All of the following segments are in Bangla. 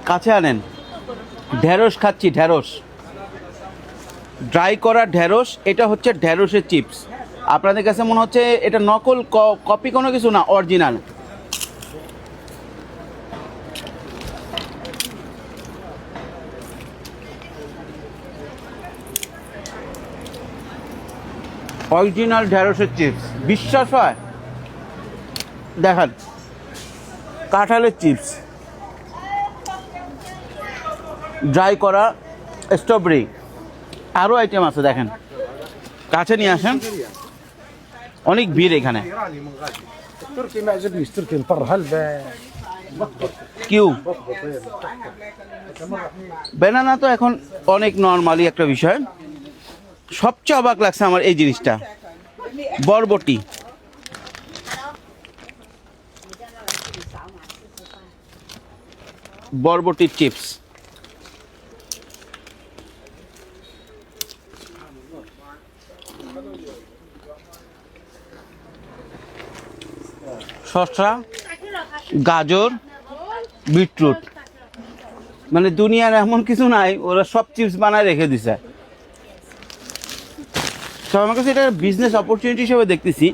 কাছে আনেন। ঢেঁড়স খাচ্ছি, ঢেঁড়স, ড্রাই করা ঢেঁড়স। এটা হচ্ছে ঢেঁড়সের চিপস। আপনাদের কাছে মনে হচ্ছে এটা নকল, কপি কোনো কিছু না, অরিজিনাল। অরিজিনাল ঢেঁড়সের চিপস, বিশ্বাস হয়? দেখেন, কাঁঠালের চিপস, ড্রাই করা স্ট্রবেরি, আরও আইটেম আছে। দেখেন, কাছে নিয়ে আসেন। অনেক ভিড় এখানে। تركي ما عجبنيش تركي نطر هلبة কিউ বেনানা তো এখন অনেক নর্মালি একটা বিষয়। সবচেয়ে অবাক লাগছে আমার এই জিনিসটা, বরবটি। বরবটির চিপস, শসা, গাজর, বিটরুট, মানে দুনিয়ার এমন কিছু নাই, ওরা সব চিপস বানায় রেখে দিছে। তো আমার কাছে এটা বিজনেস অপরচুনিটি হিসেবে দেখতেছি।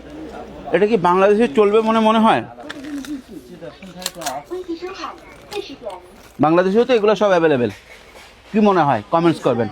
এটা কি বাংলাদেশে চলবে মনে হয়? বাংলাদেশেও তো এগুলো সব অ্যাভেলেবেল। কি মনে হয়? কমেন্টস করবেন।